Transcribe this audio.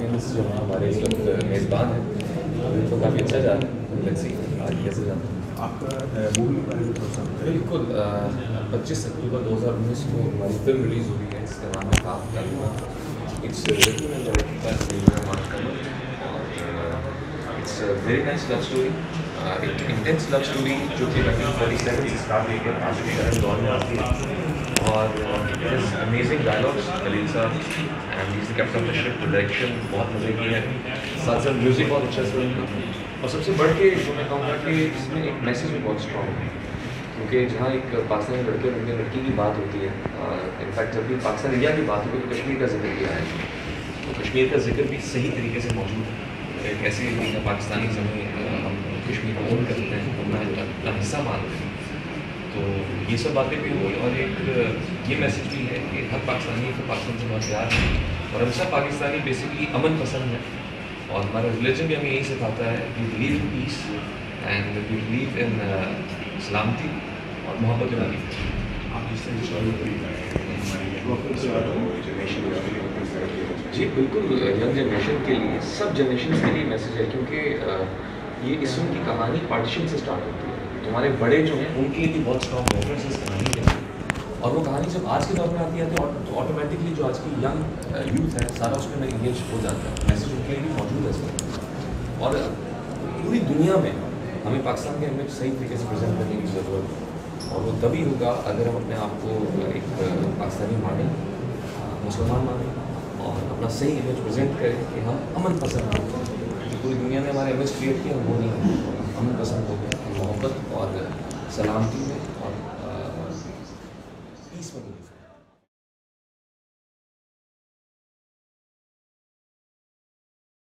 Famous जो है हमारे इस वक्त मेज़बान हैं, अभी तो काफ़ी अच्छा जा रहा है। लेट्स सी आगे कैसे जाता है। आपका मूवी बारे में थोड़ा सा बिल्कुल 25 अक्टूबर 2019 को हमारी फिल्म रिलीज़ हुई है जिसका नाम है काफ कलमा। It's written and directed by Saleem Kamal और it's very nice love story, एक इंटेंस लव स्टोरी जो कि 1947 से स्टार्ट होकर आज के करंट दौर में आती है और it is amazing dialogues Khalil साहब and is the captain of the ship. Direction बहुत मज़े की है, साथ साथ म्यूज़िक बहुत अच्छा है फिल्म का और सबसे बढ़ के जो मैं कहूँगा कि इसमें एक मैसेज भी बहुत स्ट्रॉन्ग है क्योंकि जहाँ एक पाकिस्तानी लड़के और लड़की की बात होती है, इनफैक्ट जब भी पाकिस्तान इंडिया की बात होती है तो कश्मीर का जिक्र किया है, तो कश्मीर का जिक्र भी सही तरीके से मौजूद है। एक ऐसी पाकिस्तानी ज़मीन हम कश्मीर को ओन करते हैं, अपना हिस्सा मानते हैं, तो ये सब बातें भी हुई और एक ये मैसेज भी है कि हर पाकिस्तानी को पाकिस्तान से बहुत प्यार है और हम सब पाकिस्तानी बेसिकली अमन पसंद है और हमारा रिलीजन भी हमें यही सिखाता है we believe in peace and we believe in सलामती और मोहब्बत वाली। आप जिस तरह जी बिल्कुल, यंग जनरेशन के लिए, सब जनरेशन के लिए मैसेज है क्योंकि ये इस फिल्म की कहानी पार्टीशन से स्टार्ट होती है। तुम्हारे बड़े जो हैं उनके लिए भी बहुत स्ट्रॉन्ग रेफरेंस इस कहानी के और वो कहानी जब आज के दौर में आती है तो ऑटोमेटिकली जो आज की यंग यूथ है सारा उसमें इंगेज हो जाता है। मैसेज उनके लिए भी मौजूद है इसमें और पूरी दुनिया में हमें पाकिस्तान के इमेज सही तरीके से प्रेजेंट करने की ज़रूरत है और वो तभी होगा अगर हम अपने आप को एक पाकिस्तानी माने, मुसलमान माने और अपना सही इमेज प्रेजेंट करें कि हम अमन पसंद हैं। पूरी दुनिया ने हमारा इमेज क्रिएट किया, वो नहीं है, अमन पसंद हो गया, मोहब्बत और सलामती में और पीस में।